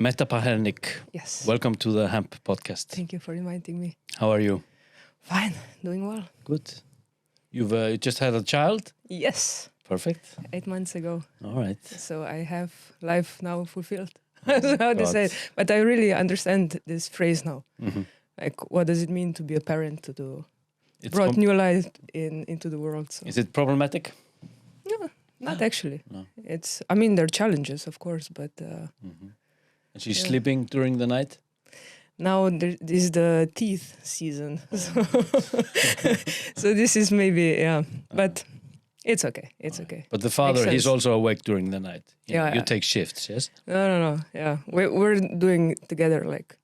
Meta Pahernik, Yes. welcome to the Hamp podcast. Thank you for inviting me. How are you? Fine, doing well. Good. You've just had a child? Yes, Perfect. 8 months ago. All right. So I have life now fulfilled. That's how they say it. But I really understand this phrase now. Mhm. Like, what does it mean to be a parent, It's brought new life into the world? So. Is it problematic? No, not actually. No. There are challenges, of course, but And she's sleeping during the night? now this is the teeth season. So this is maybe, but it's okay. It's okay. But the father, Makes he's sense. also awake during the night. You Yeah. take shifts, yes? No. Yeah, we're doing it together. Like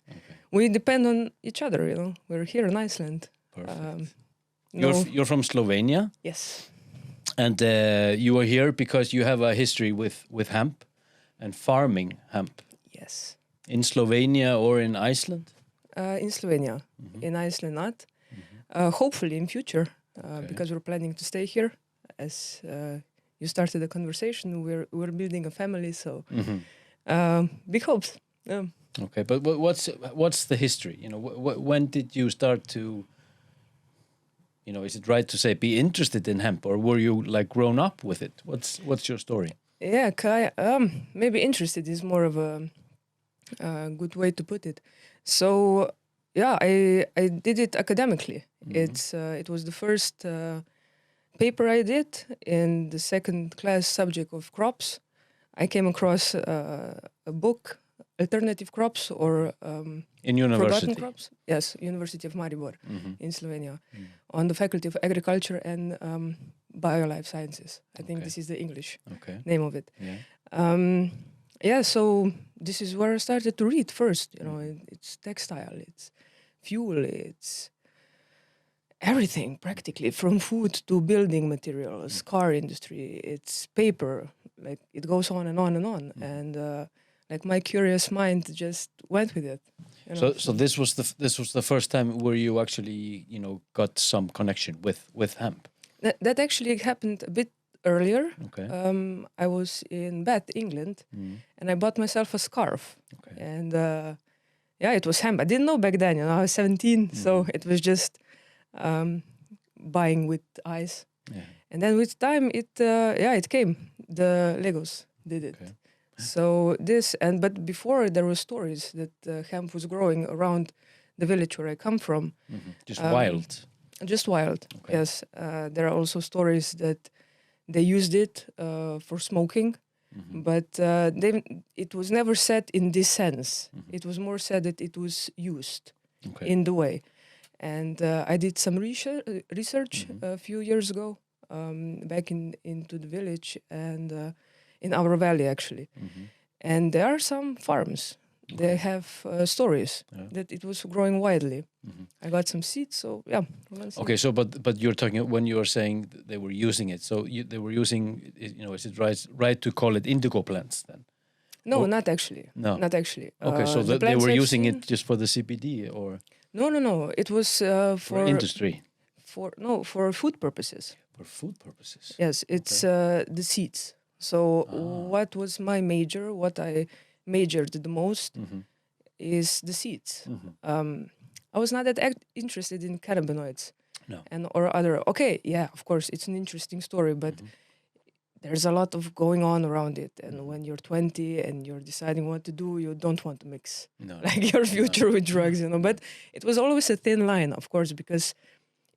we depend on each other. We're here in Iceland. Perfect. No, You're from Slovenia, yes, and you are here because you have a history with hemp and farming hemp yes. in Slovenia or in Iceland. In Slovenia, in Iceland, not. Hopefully in future, because we're planning to stay here. As you started the conversation, we're building a family, so big hopes. Okay, but what's the history? When did you start to? Is it right to say be interested in hemp, or were you like grown up with it? What's your story? Yeah, maybe interested is more of a good way to put it. So yeah, I did it academically. It was the first paper I did in the second class subject of crops. I came across a book, Alternative Crops or In Forgotten university. Crops. Yes, University of Maribor in Slovenia, on the Faculty of Agriculture and Biolife Sciences. I think this is the English name of it. Yeah. So this is where I started to read first. It's textile, it's fuel, it's everything practically, from food to building materials, car industry, it's paper. Like it goes on and on and on. And like my curious mind just went with it. So this was the first time where you actually got some connection with hemp. That actually happened a bit earlier. Okay. I was in Bath, England, and I bought myself a scarf. Okay. And it was hemp. I didn't know back then. I was 17, so it was just buying with eyes. Yeah. And then with time, it came. The Legos did it. Okay. So but before there were stories that hemp was growing around the village where I come from. Just wild. Just wild. Okay. Yes. There are also stories that they used it for smoking, but it was never said in this sense. It was more said that it was used in the way. And I did some research a few years ago back into the village and in our valley, actually. And there are some farms. They have stories that it was growing widely. I got some seeds, so yeah. Okay, so but you're talking when you are saying they were using it. So they were using, is it right to call it indigo plants then? No, not actually. No, not actually. Okay, so they were using it just for the CBD or? No. It was for industry. For food purposes. For food purposes. Yes, it's the seeds. So what was my major? What I majored the most is the seeds. I was not that interested in cannabinoids. No. Or other. Okay, yeah, of course, it's an interesting story, but there's a lot of going on around it. And when you're 20 and you're deciding what to do, you don't want to mix your future with drugs, But it was always a thin line, of course, because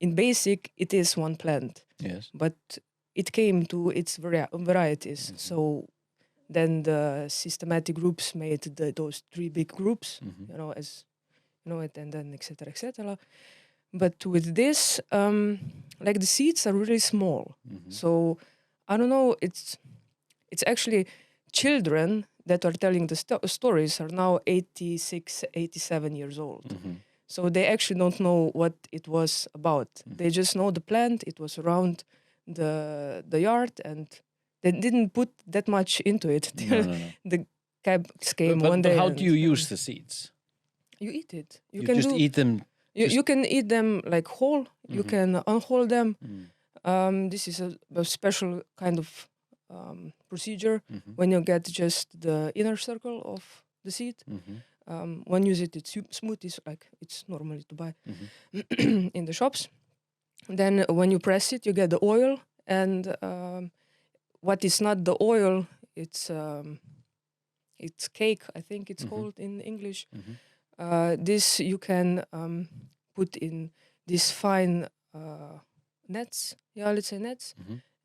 in basic, it is one plant. Yes. But it came to its varieties. So then the systematic groups made those three big groups, as it, and then etc. etc. But with this, like the seeds are really small. So I don't know. It's actually children that are telling the stories are now 86, 87 years old. So they actually don't know what it was about. They just know the plant. It was around the yard, and they didn't put that much into it. No. The cabs came one day. But how do you use the seeds? You eat it. You can just eat them. You can eat them like whole. You can unwhole them. This is a special kind of procedure when you get just the inner circle of the seed. Mm-hmm. One use it in smoothies, like it's normally to buy in the shops. Then when you press it, you get the oil, and what is not the oil, it's cake, I think it's called in English. This you can put in these fine nets, let's say nets,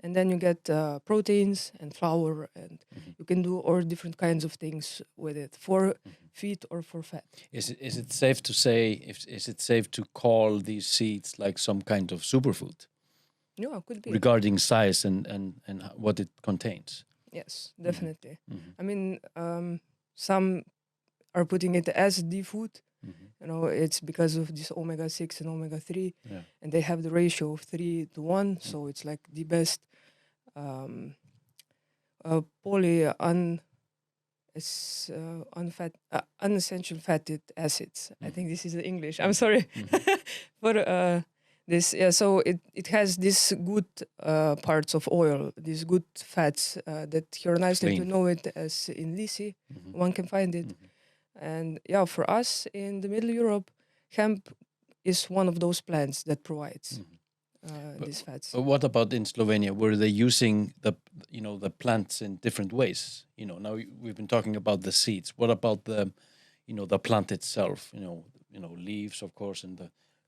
and then you get proteins and flour, and you can do all different kinds of things with it for feed or for fat. Is it safe to say? Is it safe to call these seeds like some kind of superfood Yeah, it could be. regarding size and what it contains? Yes, definitely. I mean, some are putting it as the food. You know, it's because of this omega-6 and omega-3, and they have the ratio of 3:1, so it's like the best unessential fatty acids. I think this is the English. I'm sorry for this. Yeah, so it has these good parts of oil, these good fats that here in Iceland you know it as in lisi. One can find it. And yeah, for us in the Middle Europe, hemp is one of those plants that provides these fats. But what about in Slovenia? Were they using the plants in different ways? You know, now we've been talking about the seeds. What about the plant itself? You know, leaves, of course, and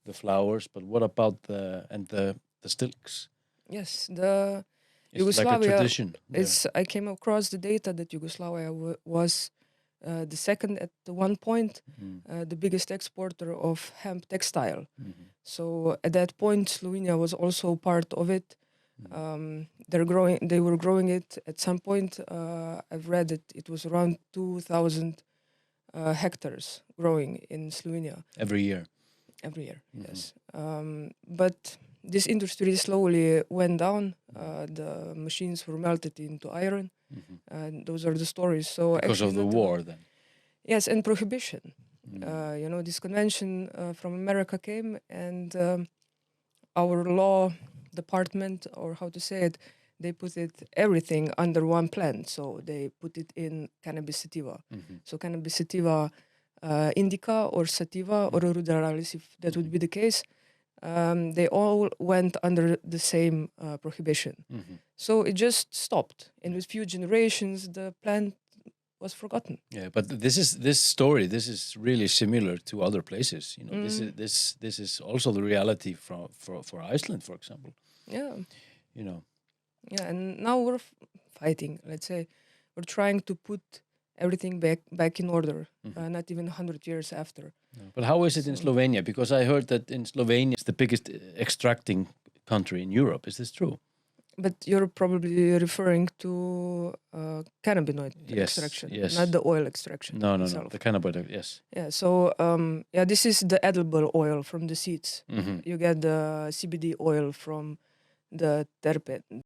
the flowers. But what about the stilks? Yes, the It's Yugoslavia. like a tradition. I came across the data that Yugoslavia was the second at one point, the biggest exporter of hemp textile. So at that point, Slovenia was also part of it. They were growing it at some point. I've read that it was around 2,000 hectares growing in Slovenia. Every year, yes. But this industry slowly went down. The machines were melted into iron. And those are the stories. So because of the war, then. Yes, and prohibition. This convention from America came, and our law department, or how to say it, they put everything under one plant. So they put it in cannabis sativa. So cannabis sativa indica or sativa or ruderalis, if that would be the case. They all went under the same prohibition. So it just stopped. And with few generations, the plant was forgotten. Yeah, but this story is really similar to other places. You know, this is also the reality for Iceland, for example. Yeah. You know. Yeah, and now we're fighting. Let's say we're trying to put everything back in order. Not even 100 years after. No. But how is it in Slovenia? Because I heard that in Slovenia it's the biggest extracting country in Europe. Is this true? But you're probably referring to cannabinoid extraction, not the oil extraction. No, the cannabinoid, yes. Yeah, so this is the edible oil from the seeds. You get the CBD oil from the terpene.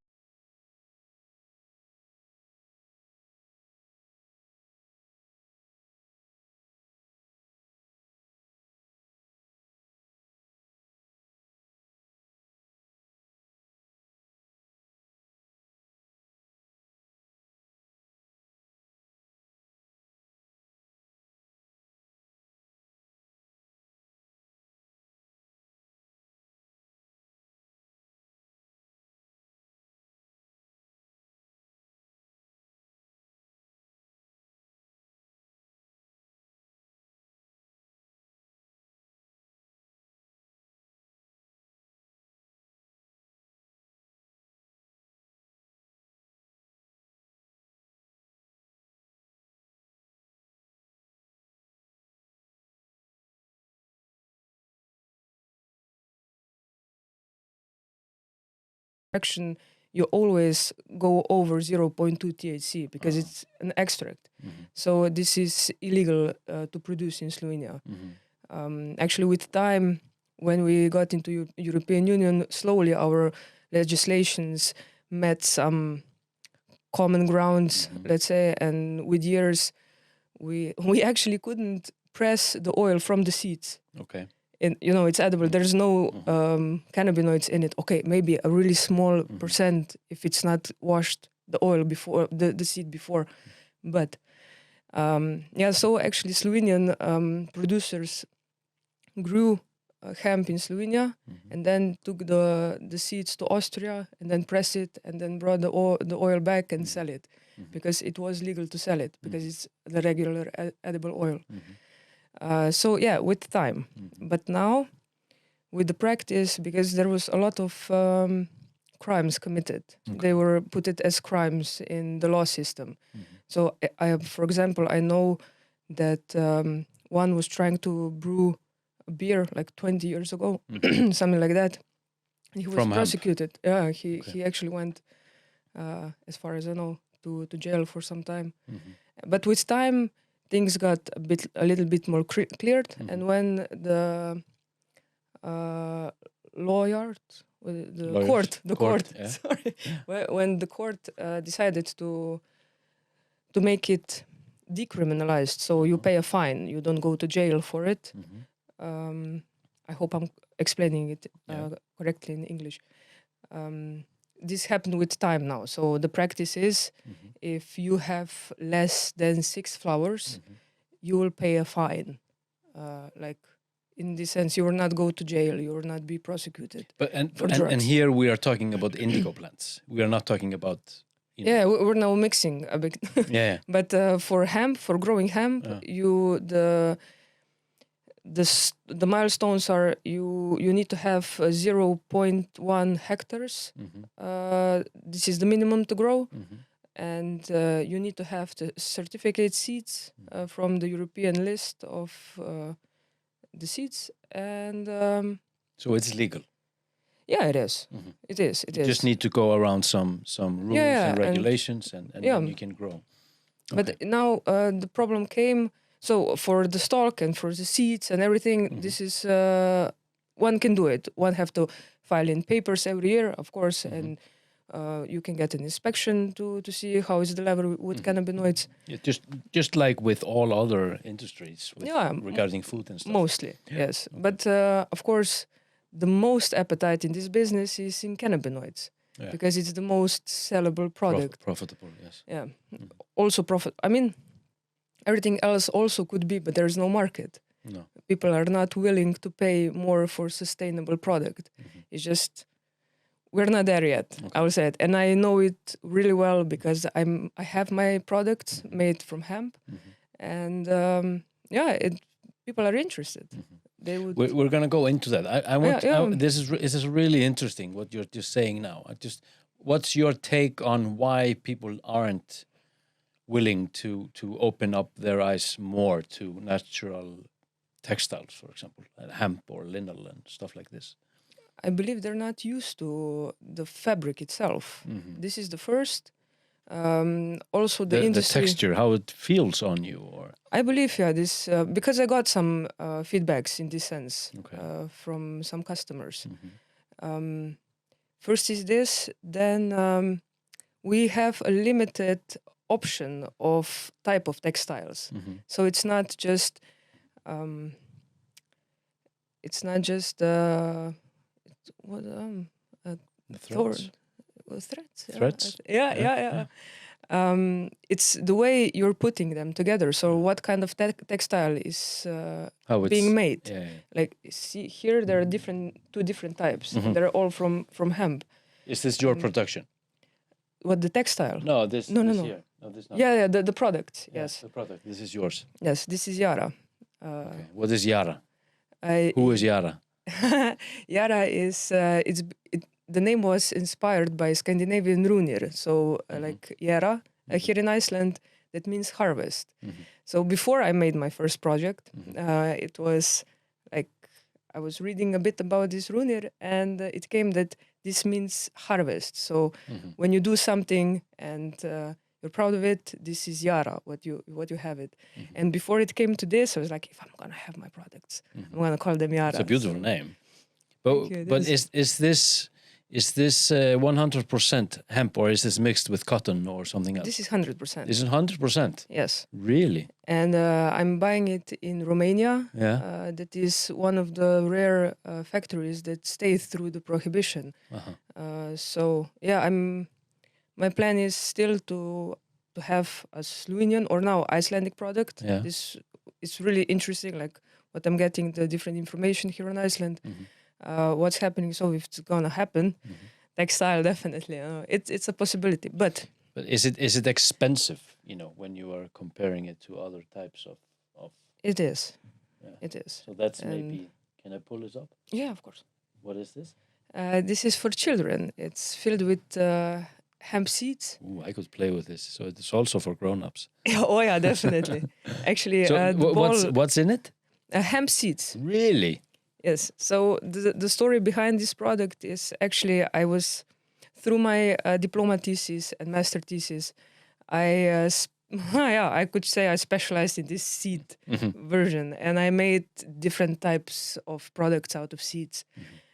You always go over 0.2 THC because it's an extract. So this is illegal to produce in Slovenia. Actually, with time, when we got into European Union, slowly our legislations met some common grounds, let's say, and with years, we actually couldn't press the oil from the seeds. Okay. And it's edible. There's no cannabinoids in it. Okay, maybe a really small percent if it's not washed the oil before the seed before, but So actually Slovenian producers grew hemp in Slovenia and then took the seeds to Austria and then press it and then brought the oil back and sell it because it was legal to sell it because it's the regular edible oil. With time. But now with the practice, because there was a lot of crimes committed. They were put it as crimes in the law system. So for example, I know that one was trying to brew a beer like 20 years ago, something like that. He was prosecuted. Yeah, he actually went, as far as I know, to jail for some time. But with time, things got a little bit more cleared. And when the court, sorry, when the court decided to make it decriminalized, so you pay a fine, you don't go to jail for it. I hope I'm explaining it correctly in English. This happened with time now. So the practice is, if you have less than 6 flowers, you will pay a fine. Like in this sense, you will not go to jail. You will not be prosecuted. But and here we are talking about indigo plants. We are not talking about. We're now mixing a bit. But for hemp, for growing hemp, the milestones are you need to have 0.1 hectares. This is the minimum to grow, and you need to have the certificate seeds from the European list of the seeds, and so it's legal. Yeah, it is. It is. You just need to go around some rules and regulations, and then you can grow. But now the problem came. So for the stalk and for the seeds and everything, this is one can do it. One have to file in papers every year, of course, and you can get an inspection to see how is the level with cannabinoids. Yeah, just like with all other industries regarding food and stuff. Mostly, yes. But of course, the most appetite in this business is in cannabinoids because it's the most sellable product. Profitable, yes. Yeah. Also profit. I mean, everything else also could be, but there's no market. No. People are not willing to pay more for sustainable product. It's just, we're not there yet, I will say it. And I know it really well because I have my products made from hemp. And people are interested. They would. We're going to go into that. I want. This is really interesting what you're just saying now. What's your take on why people aren't willing to open up their eyes more to natural textiles, for example, hemp or linol and stuff like this? I believe they're not used to the fabric itself. This is the first. Also the industry, the texture, how it feels on you, or I believe this because I got some feedbacks in this sense from some customers. First is this, then we have a limited option of type of textiles. So it's not just threads. Yeah. It's the way you're putting them together. So what kind of textile is being made? Like, see here, there are two different types. They're all from hemp. Is this your production? What, the textile? No, this here. No, this not. Yeah, the product. Yes, the product. This is yours. Yes, this is Jara. What is Jara? Who is Jara? Jara is the name was inspired by Scandinavian runir. So like Jara here in Iceland, that means harvest. So before I made my first project, it was like I was reading a bit about this runir, and it came that this means harvest. So when you do something and you're proud of it, this is Jara, what you have it. And before it came to this, I was like, if I'm gonna have my products, I'm gonna call them Jara. It's a beautiful name. But is this 100% hemp, or is this mixed with cotton or something else? This is 100%. This is 100%? Yes. Really? And I'm buying it in Romania. Yeah. That is one of the rare factories that stayed through the prohibition. So yeah, my plan is still to to have a Slovenian or now Icelandic product. Yeah. This is really interesting, like what I'm getting, the different information here in Iceland, what's happening. So if it's gonna happen, textile definitely, it's a possibility. But is it expensive? When you are comparing it to other types of it is. Yeah. It is. So that's maybe. Can I pull this up? Yeah, of course. What is this? This is for children. It's filled with hemp seeds. Ooh, I could play with this. So it's also for grown-ups. Oh yeah, definitely. Actually, So what's in it? Hemp seeds. Really? Yes. So the story behind this product is actually I was through my diploma thesis and master thesis, I could say I specialized in this seed version, and I made different types of products out of seeds.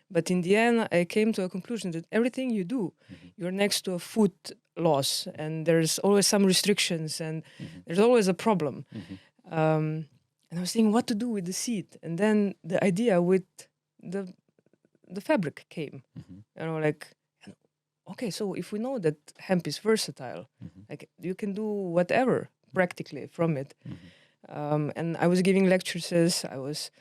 But in the end, I came to a conclusion that everything you do, you're next to a food loss, and there's always some restrictions, and there's always a problem. And I was thinking what to do with the seed, and then the idea with the fabric came. Okay, so if we know that hemp is versatile, like you can do whatever practically from it. And I was giving lectures. I was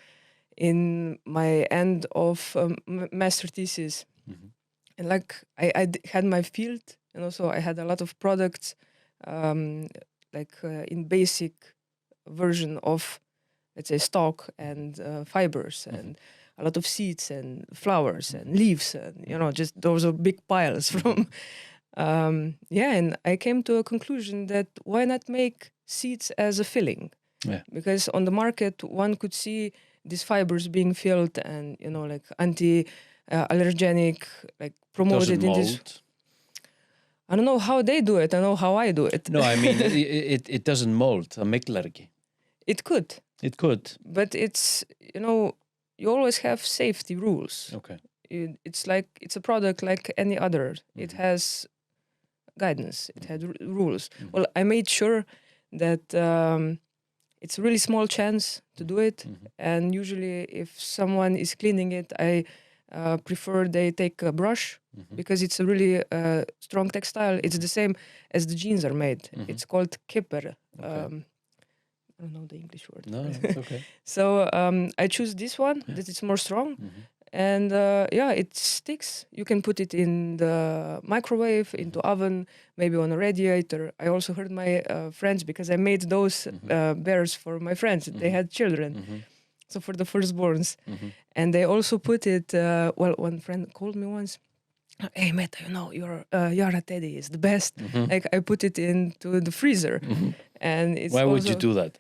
in my end of master thesis, and like I had my field, and also I had a lot of products, in basic version of, let's say, stock and fibers and a lot of seeds and flowers and leaves, and just those are big piles from. And I came to a conclusion that why not make seeds as a filling? Yeah. Because on the market one could see these fibers being filled and like anti-allergenic, like promoted in this. I don't know how they do it. I know how I do it. No, I mean it doesn't mold. A miklargi. It could. It could. But it's you always have safety rules. Okay. It's a product like any other. It has guidance. It had rules. Well, I made sure that it's a really small chance to do it. And usually if someone is cleaning it, I prefer they take a brush because it's a really strong textile. It's the same as the jeans are made. It's called kipper. Okay. I don't know the English word. No, it's okay. So I choose this one that it's more strong. And it sticks. You can put it in the microwave, into oven, maybe on a radiator. I also heard my friends, because I made those bears for my friends. They had children, so for the firstborns. And they also put it, one friend called me once, hey, Meta, your Jara teddy is the best. Like I put it into the freezer. And it's Why would you do that?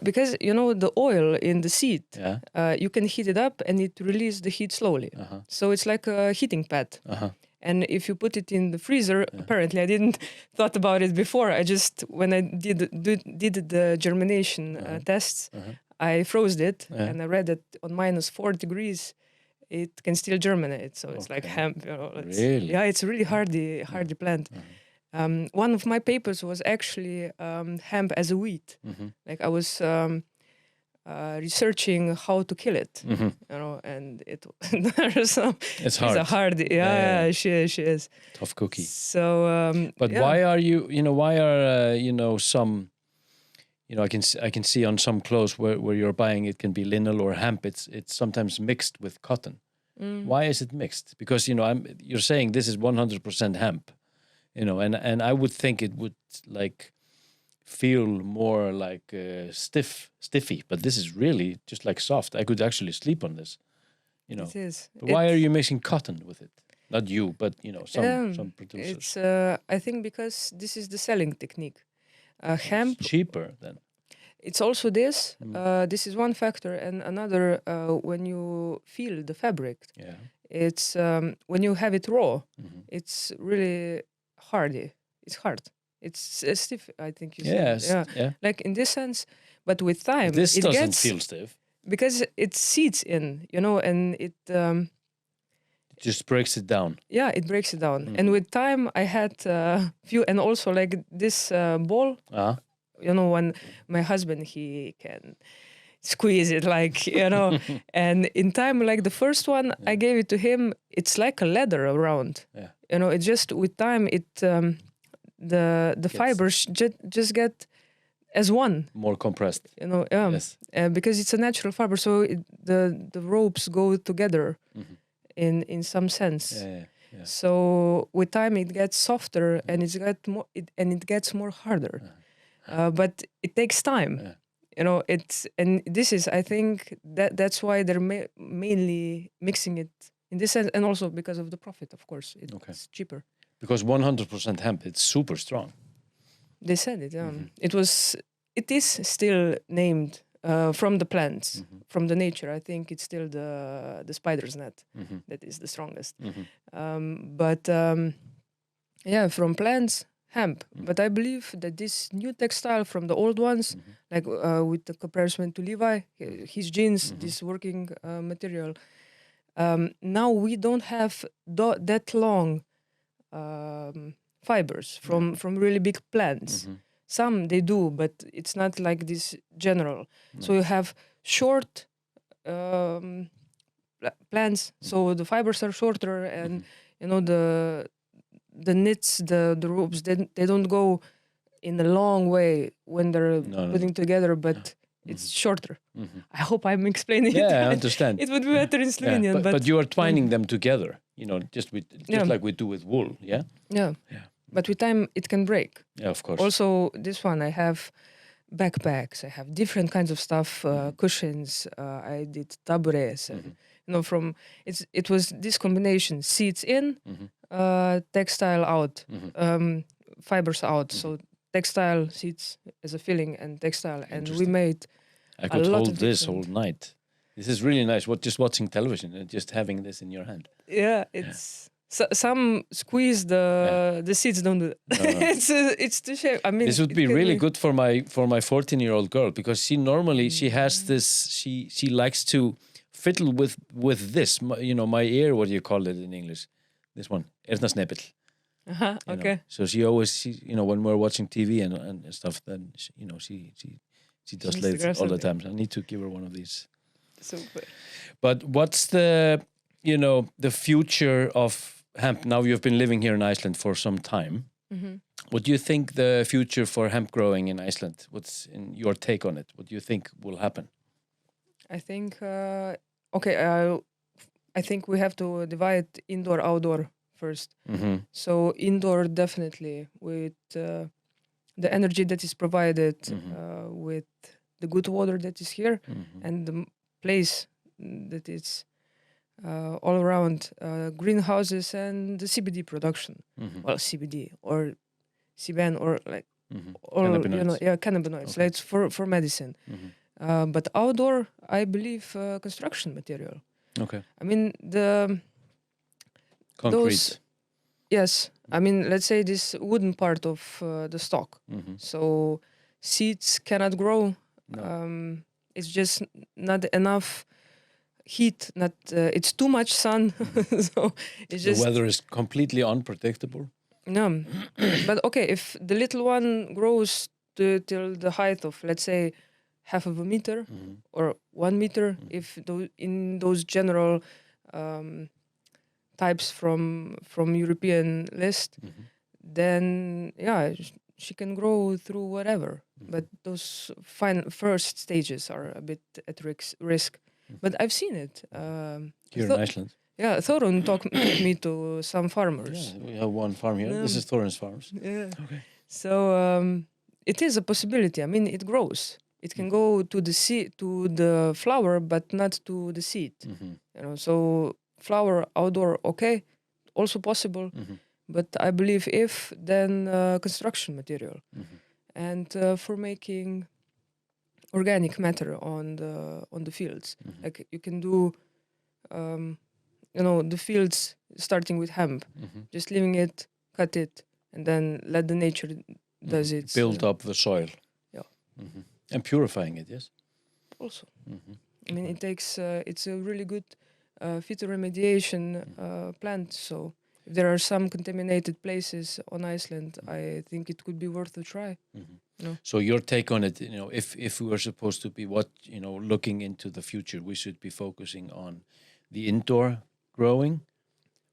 Because the oil in the seed, Yeah. you can heat it up and it releases the heat slowly. So it's like a heating pad. And if you put it in the freezer, apparently I didn't thought about it before. I just, when I did the germination tests, I froze it and I read that on -4 degrees it can still germinate. So it's like hemp. Really? Yeah, it's a really hardy plant. One of my papers was actually hemp as a wheat. Like I was researching how to kill it, and it there's some. It's hard. It's a hard. Yeah. She is Tough cookie. So, but why are you? Why are some? I can see on some clothes where you're buying it can be linel or hemp. It's sometimes mixed with cotton. Why is it mixed? Because you're saying this is 100% hemp. And I would think it would like feel more like stiffy, but this is really just like soft. I could actually sleep on this, It is. But why are you mixing cotton with it? Not you, but some producers. It's I think because this is the selling technique. Hemp it's cheaper then. It's also this. This is one factor, and another when you feel the fabric. Yeah. It's when you have it raw. It's really hardy. It's hard. It's stiff, I think you said. Yeah. Like in this sense, but with time, This it doesn't gets, feel stiff. because it seeds in, and it It just breaks it down. Yeah, it breaks it down. And with time, I had few, and also like this ball. When my husband, he can squeeze it, like and in time, like the first one, I gave it to him. It's like a leather around. Yeah. It just with time, it the fibers just get as one. More compressed. Yes. Because it's a natural fiber, so the ropes go together in some sense. Yeah. So with time it gets softer and it gets more harder. But it takes time. This is, I think, that's why they're mainly mixing it in this sense, and also because of the profit, of course. It's cheaper. Because 100% hemp, it's super strong. They said it. It is still named from the plants, from the nature. I think it's still the spider's net that is the strongest. From plants, hemp. But I believe that this new textile from the old ones, like with the comparison to Levi, his jeans, this working material, now we don't have that long fibers from really big plants. Some they do, but it's not like this general. So you have short plants, so the fibers are shorter, and the knits, the ropes, they don't go in a long way when they're putting together, but it's shorter. I hope I'm explaining it. Yeah, I understand. It would be better in Slovenian. But you are twining them together, just like we do with wool, yeah? Yeah. But with time, it can break. Yeah, of course. Also, this one, I have backpacks. I have different kinds of stuff, cushions. I did tabourets. It was this combination: seeds in, textile out, fibers out. So textile seeds as a filling and textile, and we made. I could hold this all night. This is really nice. Just watching television and just having this in your hand. Yeah, it's. So, some squeeze the seeds, don't do that. No. It's too shame. I mean, this would be really good for my 14-year-old girl, because she has this. She likes to fiddle with this. My ear. What do you call it in English? This one, eyrnasnepill. Okay. So she always, when we're watching TV and stuff, then she does this all the time. So I need to give her one of these. Super. But what's the future of hemp? Now you've been living here in Iceland for some time. What do you think the future for hemp growing in Iceland? What's in your take on it? What do you think will happen? I think I think we have to divide indoor outdoor first. So indoor, definitely, with the energy that is provided, with the good water that is here, and the place that is all around, greenhouses and the CBD production. Well, CBD or CBN or like all cannabinoids, like for medicine. But outdoor, I believe construction material. Okay. I mean the concrete. Yes, I mean, let's say this wooden part of the stalk. So seeds cannot grow. No. It's just not enough heat. It's too much sun. So it's just the weather is completely unpredictable. No, but okay, if the little one grows till the height of, let's say, half of a meter or 1 meter, if in those general types from European list, then she can grow through whatever. But those first stages are a bit at risk. But I've seen it here in Iceland. Yeah, Thorun took me to some farmers. Yeah, we have one farm here. This is Thorun's farms. Yeah. Okay. So it is a possibility. I mean, it grows. It can go to the seed, to the flower, but not to the seed. So flower outdoor, okay, also possible. But I believe then construction material, and for making organic matter on the fields. Like you can do, the fields starting with hemp, just leaving it, cut it, and then let the nature does it. Build up the soil. Yeah. And purifying it, yes. Also, I mean, it takes. It's a really good phytoremediation plant. So if there are some contaminated places on Iceland, I think it could be worth a try. So your take on it, if we were supposed to be looking into the future, we should be focusing on the indoor growing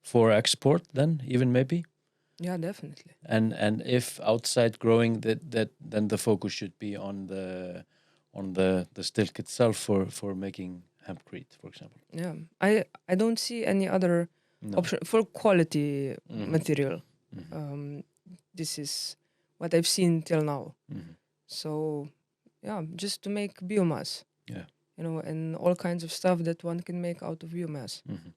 for export then, even maybe? Yeah, definitely. And if outside growing, that then the focus should be on the stilk itself for making hempcrete, for example. Yeah, I don't see any other No. option for quality Mhm. material. Mhm. This is what I've seen till now. Mhm. So, yeah, just to make biomass, Yeah. and all kinds of stuff that one can make out of biomass. Mhm.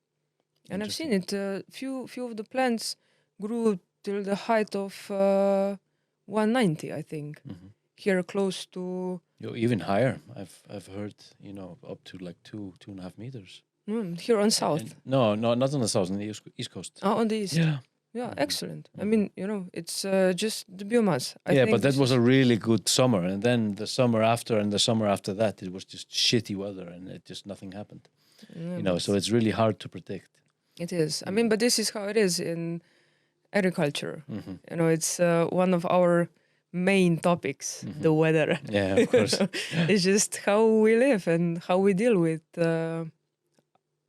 And I've seen Interesting. it. Few of the plants grew till the height of 190, I think. Mhm. Here, close to Even higher. I've heard up to like 2.5 meters. here on south. And no, not on the south, on the east coast. On the east. Yeah. Yeah, Mhm. excellent. I Mhm. mean, it's just the biomass. I Yeah, think but that this was is- a really good summer, and then the summer after and the summer after that, it was just shitty weather, and it just nothing happened. Yeah, So it's really hard to predict. it is. I mean, but this is how it is in agriculture. It's one of our main topics, the weather. Yeah, of course. It's just how we live and how we deal with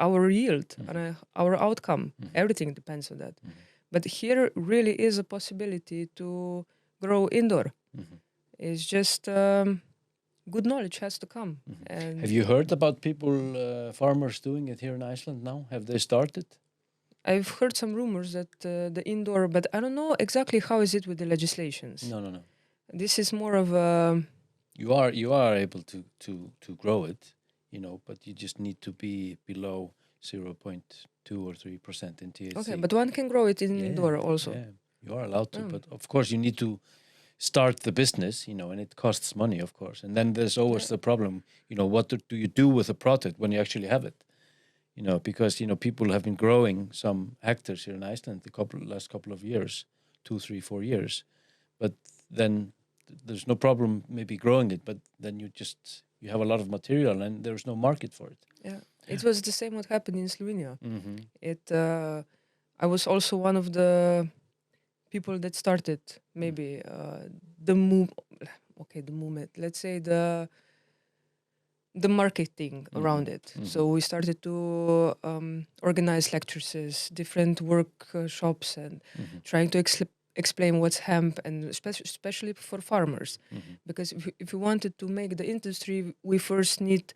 our yield and our outcome. Everything depends on that. But here really is a possibility to grow indoor. It's just good knowledge has to come. And Have you heard about people, farmers doing it here in Iceland now? Have they started? I've heard some rumors that the indoor, but I don't know exactly how is it with the legislations. No. This is more of a You are able to grow it, but you just need to be below 0.2 or 3% in THC. okay, but one can grow it Yeah, indoor also. Yeah, you are allowed to, but of course you need to start the business, and it costs money, of course. And then there's always the problem, what do you do with the product when you actually have it? Because people have been growing some hectares here in Iceland the last couple of years, 2, 3, 4 years, but then there's no problem maybe growing it, but then you have a lot of material and there's no market for it. Yeah, it was the same what happened in Slovenia. Mm-hmm. I was also one of the people that started maybe the movement. Let's say the marketing around it. So we started to organize lectures, different workshops, and trying to explain what's hemp, and especially for farmers. Because if we wanted to make the industry, we first need,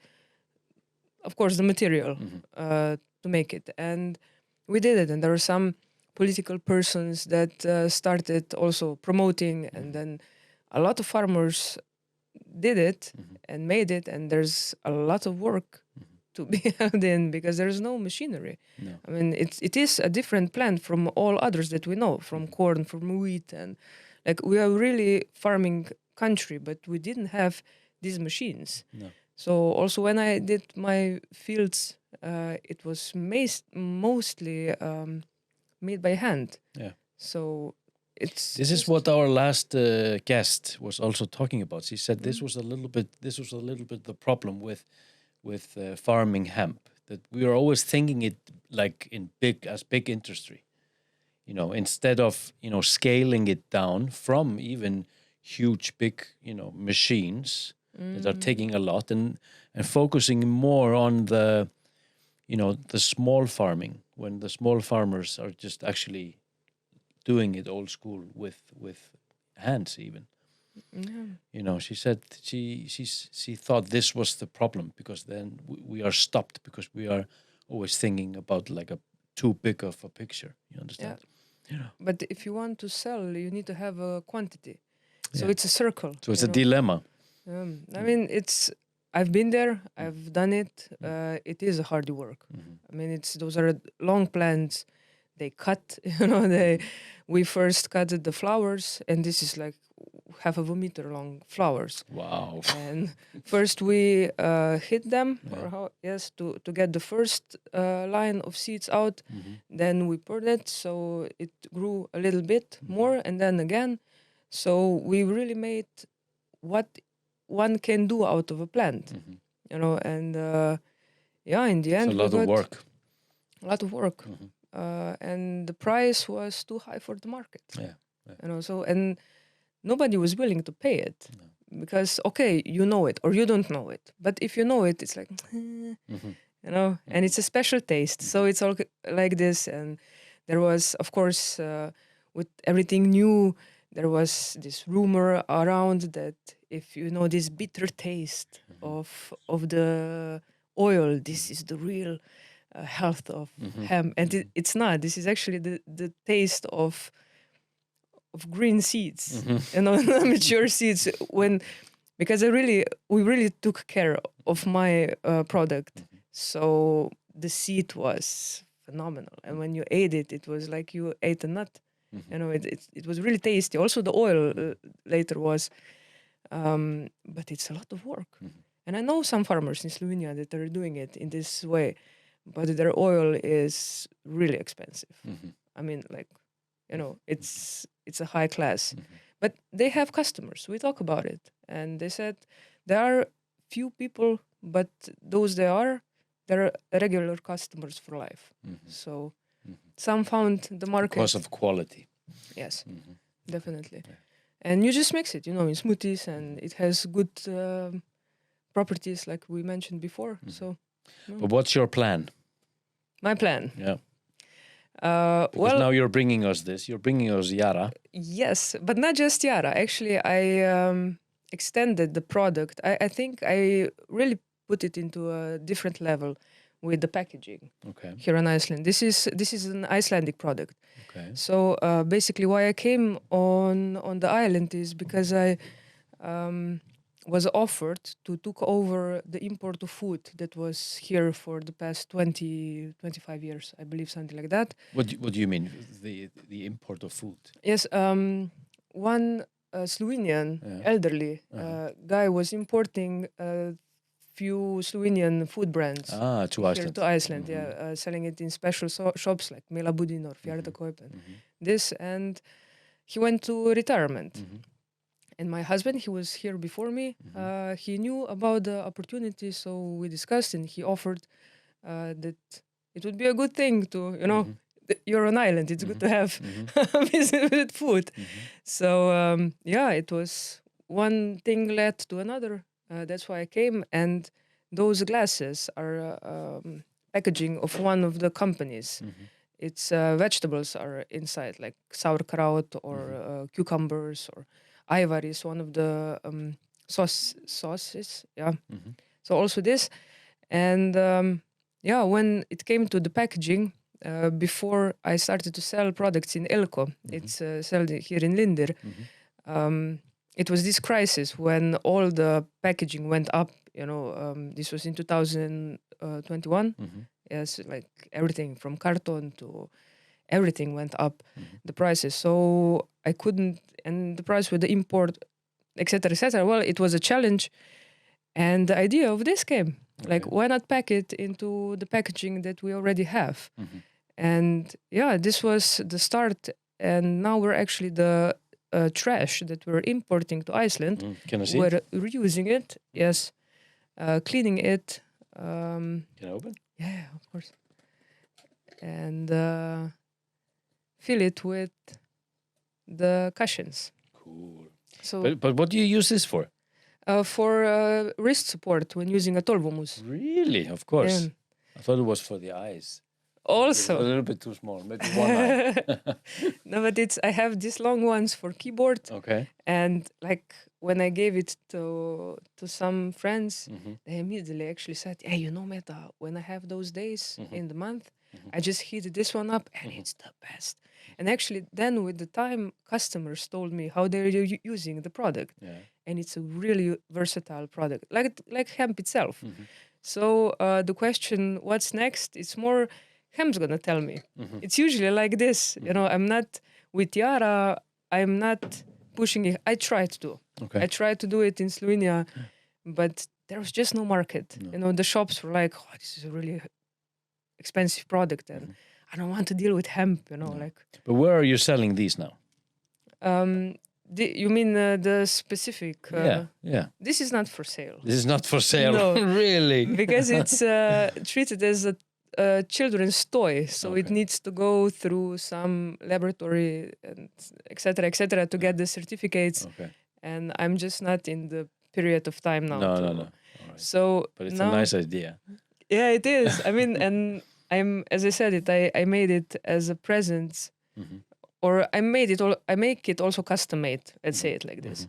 of course, the material to make it. And we did it. And there were some political persons that started also promoting, and then a lot of farmers did it and made it, and there's a lot of work to be held in because there's no machinery. No. I mean, it is a different plant from all others that we know, from corn, from wheat, and like we are really farming country, but we didn't have these machines. No. So also when I did my fields, it was mostly made by hand. Yeah. So This is what our last guest was also talking about. She said this was a little bit the problem with farming hemp, that we are always thinking it like in big industry, instead of scaling it down from even huge big machines that are taking a lot, and focusing more on the small farming, when the small farmers are just actually doing it old school with hands even. She said she thought this was the problem, because then we are stopped because we are always thinking about like a too big of a picture. You understand? Yeah. But if you want to sell, you need to have a quantity. So it's a circle. So it's a dilemma. I mean, I've been there. I've done it. It is a hard work. I mean, those are long plants. They cut. We first cut the flowers, and this is like half of a meter long flowers. Wow. And first we hit them, to get the first line of seeds out. Then we poured it, so it grew a little bit more, and then again. So we really made what one can do out of a plant, and in the end, it's a lot of work. A lot of work, and the price was too high for the market. So and nobody was willing to pay it, because you know it or you don't know it, but if you know it, it's like and it's a special taste. So it's all like this. And there was, of course, with everything new, there was this rumor around that if you know this bitter taste of the oil, this is the real health of hemp, and it's not. This is actually the taste of green seeds, you know, mature seeds. Because we really took care of my product, so the seed was phenomenal, and when you ate it, it was like you ate a nut. You know, it was really tasty. Also, the oil later was, but it's a lot of work. And I know some farmers in Slovenia that are doing it in this way, but their oil is really expensive. I mean, like, you know, it's a high class, but they have customers. We talk about it, and they said there are few people, but those they're regular customers for life. So some found the market because of quality. Yes, definitely. Yeah. And you just mix it, you know, in smoothies, and it has good properties like we mentioned before. So, but what's your plan? My plan? Yeah. Because now you're bringing us this. You're bringing us Jara. Yes, but not just Jara. Actually, I extended the product. I think I really put it into a different level with the packaging. Okay. Here in Iceland, this is an Icelandic product. Okay. So basically, why I came on the island is because I was offered to took over the import of food that was here for the past 25 years, I believe, something like that. What do you mean, the import of food? Yes, one Slovenian elderly guy was importing few Slovenian food brands to Iceland. To Iceland, selling it in special shops like Mela Budin or Fjarðarkaup and this, and he went to retirement. And my husband, he was here before me. He knew about the opportunity, so we discussed, and he offered that it would be a good thing to, you know, you're on island. It's good to have with food. So it was one thing led to another. That's why I came, and those glasses are packaging of one of the companies. Its vegetables are inside, like sauerkraut or cucumbers, or Ivar is one of the sauces. Yeah. So also this, and when it came to the packaging, before I started to sell products in Elko, it's sold here in Lindir. It was this crisis when all the packaging went up. You know, this was in 2021. Yes, like everything from carton to everything went up, the prices. So I couldn't, and the price with the import, etc., etc. Well, it was a challenge, and the idea of this came. Like, why not pack it into the packaging that we already have? And this was the start. And now we're actually the trash that we're importing to Iceland. Can I see? We're reusing it. Yes, cleaning it. Can I open? Yeah, of course. And fill it with the cushions. Cool. So, but what do you use this for? For wrist support when using a tolvomus. Really? Of course. I thought it was for the eyes. Also. A little bit too small. Maybe one eye. No, but I have these long ones for keyboard. Okay. And like when I gave it to some friends, they immediately actually said, hey, you know, Meta, when I have those days in the month, I just heat this one up and it's the best. And actually then with the time, customers told me how they're using the product. Yeah. And it's a really versatile product, like hemp itself. So the question, what's next? It's more, hemp's gonna tell me. It's usually like this. You know, I'm not, with Jara, I'm not pushing it. I tried to. Okay. I tried to do it in Slovenia, but there was just no market. No. You know, the shops were like, oh, this is a really expensive product, and I don't want to deal with hemp, you know, like. But where are you selling these now? You mean the specific? Yeah. This is not for sale. This is not for sale, no, really? Because it's treated as a children's toy, so it needs to go through some laboratory and etc. to get the certificates. Okay. And I'm just not in the period of time now. No. All right. So, but it's a nice idea. Yeah, it is. I mean, and as I said it, I made it as a present or I make it also custom made. Let's say it like this.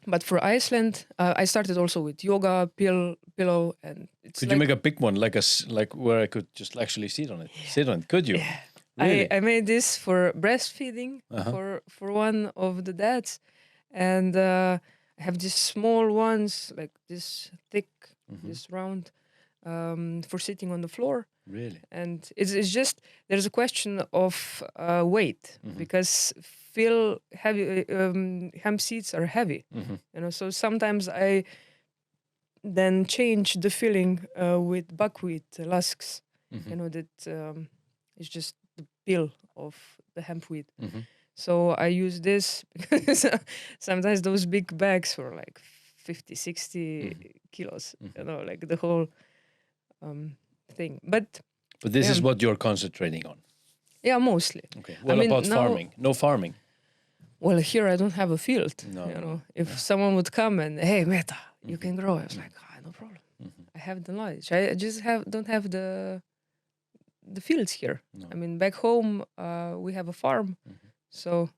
But for Iceland, I started also with yoga pillow, and it's Could you make a big one, like where I could just actually sit on it? Yeah. Sit on it, could you? Yeah. Really? I made this for breastfeeding for one of the dads, and I have these small ones, like this thick, this round, for sitting on the floor. Really? And it's just there's a question of weight because hemp seeds are heavy, so sometimes I then change the filling with buckwheat husks, that is just the peel of the hemp wheat. So I use this because sometimes those big bags were like 50, 60 kilos, like the whole thing. But this is what you're concentrating on. Yeah, mostly. Okay. What about farming? No farming? Well, here I don't have a field. No. If someone would come and, hey, Meta, you can grow. I was like, no problem. I have the knowledge. I just don't have the fields here. No. I mean, back home we have a farm. So,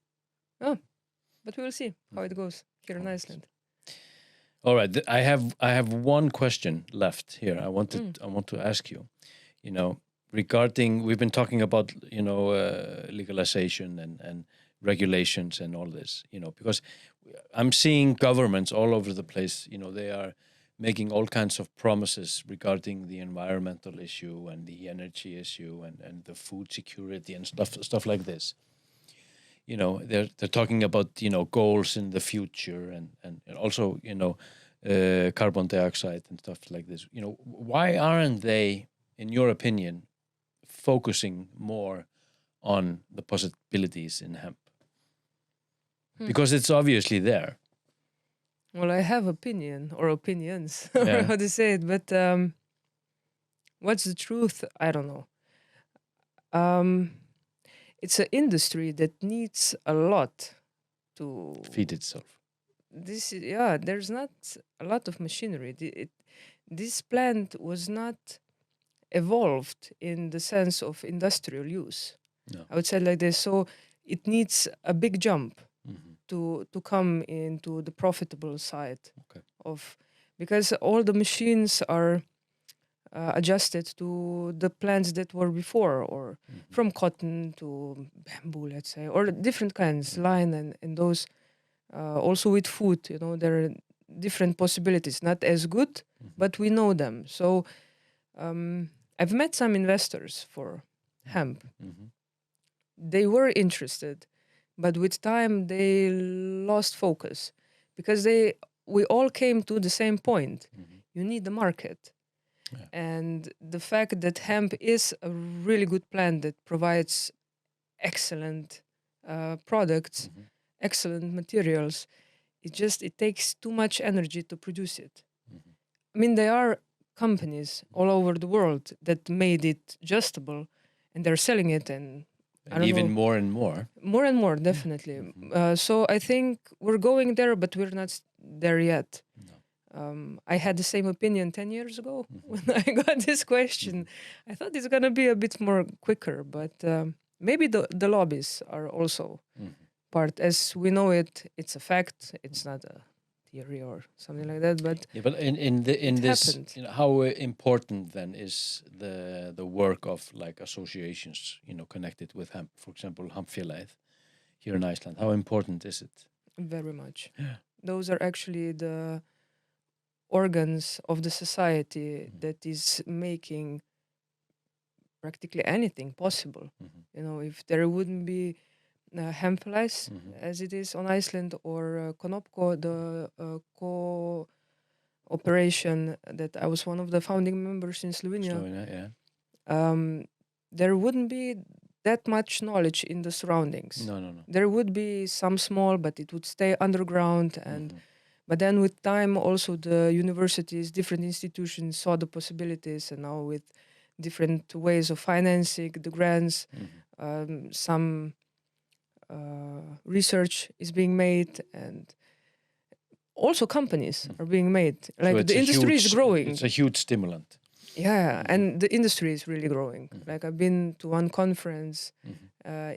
but we will see how it goes here in Iceland. All right, I have one question left here. I want to ask you. Regarding, we've been talking about legalization and regulations and all this. Because I'm seeing governments all over the place. They are making all kinds of promises regarding the environmental issue and the energy issue and the food security and stuff like this. They're talking about goals in the future and also carbon dioxide and stuff like this. Why aren't they, in your opinion, focusing more on the possibilities in hemp? Because it's obviously there. Well, I have opinions, or how to say it, but what's the truth? I don't know. It's an industry that needs a lot to feed itself. There's not a lot of machinery. This plant was not evolved in the sense of industrial use. No. I would say like this. So it needs a big jump to come into the profitable side of, because all the machines are adjusted to the plants that were before, or from cotton to bamboo, let's say, or different kinds, line and those. Also with food, there are different possibilities, not as good, but we know them. So I've met some investors for hemp. They were interested, but with time they lost focus because we all came to the same point. You need the market. Yeah. And the fact that hemp is a really good plant that provides excellent products, excellent materials, it takes too much energy to produce it. I mean, there are companies all over the world that made it adjustable, and they're selling it, and even more and more. More and more, definitely. So I think we're going there, but we're not there yet. No. I had the same opinion 10 years ago when I got this question. I thought it's going to be a bit more quicker, but maybe the lobbies are also part. As we know it, it's a fact. It's not a theory or something like that. But in this, how important then is the work of like associations, connected with hemp? For example, Hampfélagið here in Iceland. How important is it? Very much. Yeah. Those are actually the organs of the society that is making practically anything possible. If there wouldn't be Hampfélagið, as it is on Iceland, or Konopko, the cooperation that I was one of the founding members in Slóveníu, there wouldn't be that much knowledge in the surroundings. No. There would be some small, but it would stay underground. But then with time, also the universities, different institutions saw the possibilities, and now with different ways of financing the grants, some research is being made, and also companies are being made. Like, so the industry is growing. It's a huge stimulant. Yeah, and the industry is really growing. Like, I've been to one conference,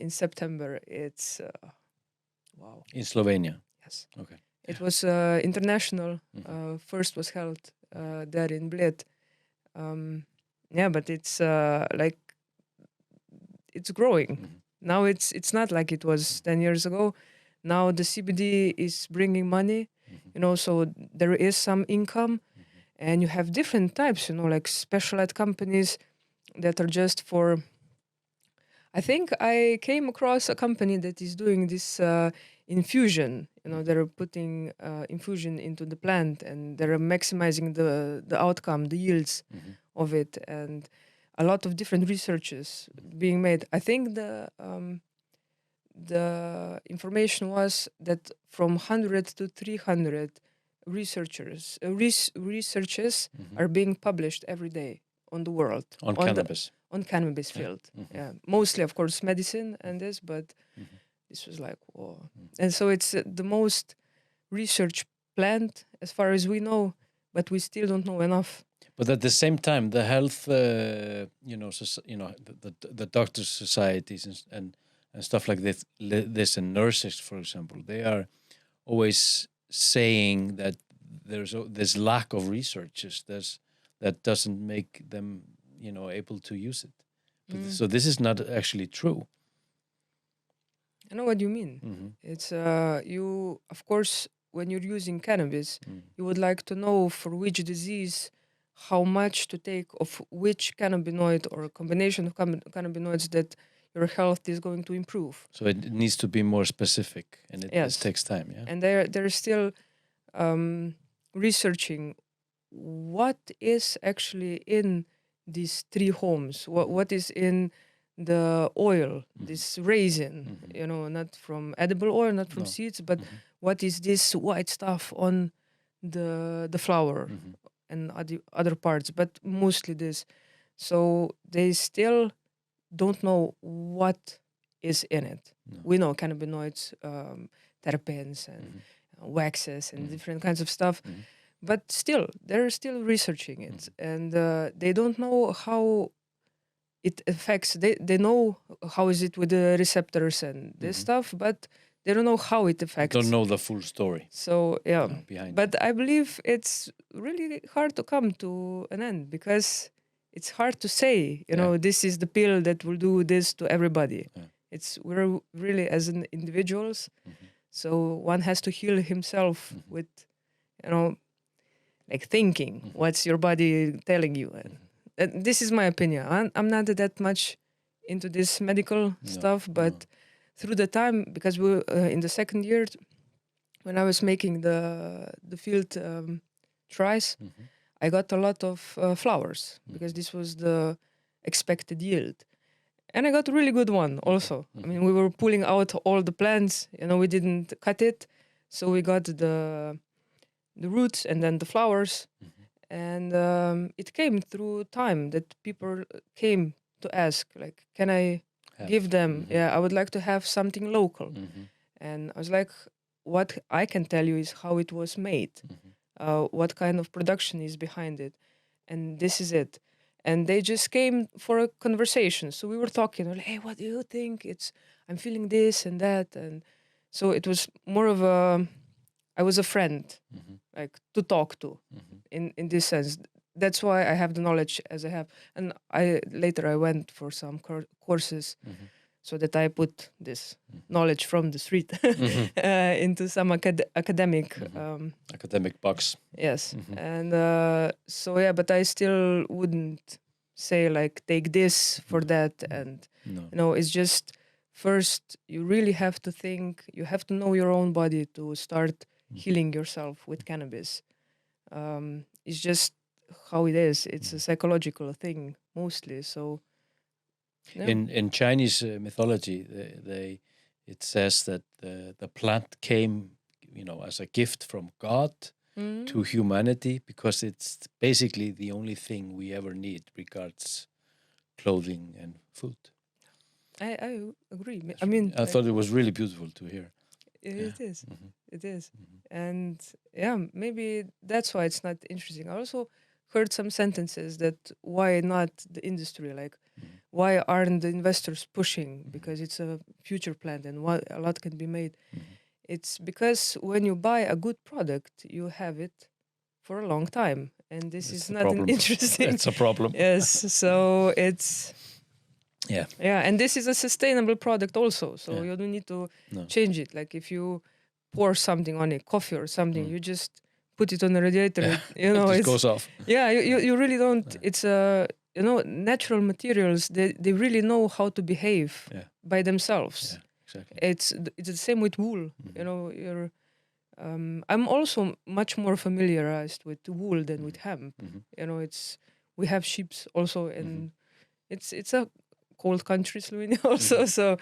in September. It's wow. In Slovenia. Yes. Okay. It was international. First was held there in Bled. Yeah, but it's like it's growing. Now it's not like it was 10 years ago. Now the CBD is bringing money, you know, so there is some income, and you have different types, you know, like specialized companies that are just for. I think I came across a company that is doing this infusion. You know, they're putting infusion into the plant, and they're maximizing the outcome, the yields of it, and a lot of different researches being made. I think the information was that from 100 to 300 researchers are being published every day on the world On cannabis. on cannabis field. Yeah, mostly of course medicine and this, but this was like whoa. And so it's the most research plant as far as we know, but we still don't know enough. But at the same time, the health, the doctors' societies and stuff like this, and nurses, for example, they are always saying that there's this lack of researchers. That doesn't make them, able to use it. So this is not actually true. I know what you mean. It's you, of course, when you're using cannabis, you would like to know for which disease, how much to take of which cannabinoid or a combination of cannabinoids that your health is going to improve. So it needs to be more specific, and it takes time. Yeah, and they're still researching what is actually in these three homes. What is in the oil, this raisin, not from edible oil, not from seeds, but what is this white stuff on the flour and other parts, but mostly this. So they still don't know what is in it. We know cannabinoids, terpenes and waxes and different kinds of stuff, but still, they're still researching it, and they don't know how it affects. They know how is it with the receptors and this stuff, but they don't know how it affects. Don't know the full story. So yeah, behind but I believe it's really hard to come to an end, because it's hard to say, this is the pill that will do this to everybody. We're really as individuals, so one has to heal himself with, like thinking what's your body telling you. And this is my opinion. I'm not that much into this medical stuff, but through the time, because we in the second year, when I was making the field tries, I got a lot of flowers, because this was the expected yield. And I got a really good one also. I mean, we were pulling out all the plants, we didn't cut it. So we got the roots and then the flowers. And it came through time that people came to ask, like, can I give them? Yeah, I would like to have something local. And I was like, what I can tell you is how it was made. What kind of production is behind it. And this is it. And they just came for a conversation. So we were talking, like, hey, what do you think? I'm feeling this and that. And so it was more of I was a friend, like to talk to in this sense. That's why I have the knowledge as I have. And later I went for some courses so that I put this knowledge from the street into some academic box. Yes. And so yeah, but I still wouldn't say like take this for that. And it's just, first you really have to think, you have to know your own body to start healing yourself with cannabis. It's just how it is. It's a psychological thing mostly. So in Chinese mythology, it says that the plant came, as a gift from God to humanity, because it's basically the only thing we ever need regards clothing and food. I agree. I thought it was really beautiful to hear. It is. It is. And yeah, maybe that's why it's not interesting. I also heard some sentences that why not the industry, like Why aren't the investors pushing? Because it's a future plant and a lot can be made. It's because when you buy a good product, you have it for a long time. And this is not an interesting... It's a problem. Yes, so it's... Yeah. Yeah, and this is a sustainable product also. So you don't need to change it. Like if you pour something on it, coffee or something, you just put it on the radiator. It just goes off. Yeah, you really don't... It's natural materials, they really know how to behave by themselves. Yeah, exactly. It's the same with wool. You know, I'm also much more familiarized with wool than with hemp. You know, we have sheep also, and it's a cold country, Slovenia also. So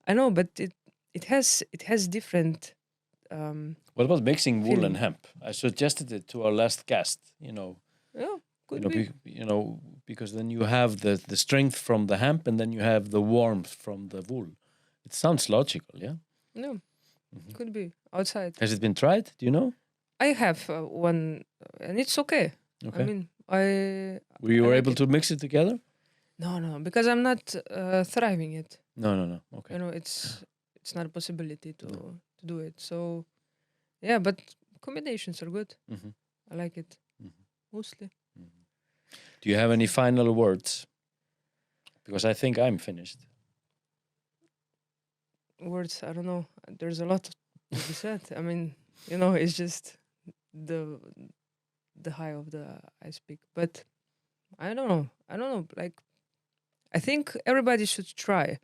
I know, but it has different. What about mixing wool and hemp? I suggested it to our last guest. You know. Yeah. Could be. Because then you have the strength from the hemp and then you have the warmth from the wool. It sounds logical, yeah? No, could be outside. Has it been tried? Do you know? I have one, and it's okay. I mean, Were you able to mix it together? No, because I'm not thriving it. No. Okay. You know, it's not a possibility to do it. So, yeah, but combinations are good. I like it mostly. Do you have any final words? Because I think I'm finished. Words, I don't know. There's a lot to be said. I mean, you know, it's just the high of the ice peak. But I don't know. Like, I think everybody should try.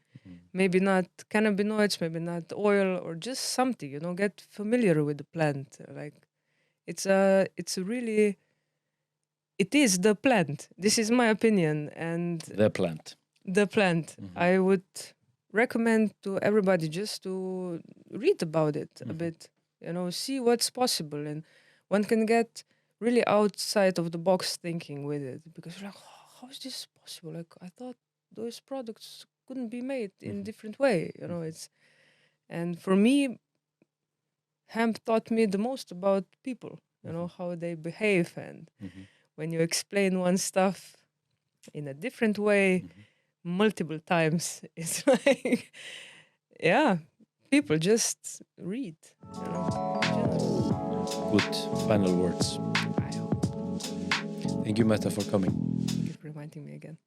Maybe not cannabinoids, maybe not oil, or just something. You know, get familiar with the plant. Like, it is the plant. This is my opinion. And the plant. I would recommend to everybody just to read about it a bit, you know, see what's possible. And one can get really outside of the box thinking with it, because you're like, how is this possible? Like, I thought those products couldn't be made in a different way. You know, and for me, hemp taught me the most about people, you know, how they behave. And when you explain one stuff in a different way multiple times, it's like, yeah, people just read, you know. Good final words. I hope. Thank you, Metta, for coming. Thank you for reminding me again.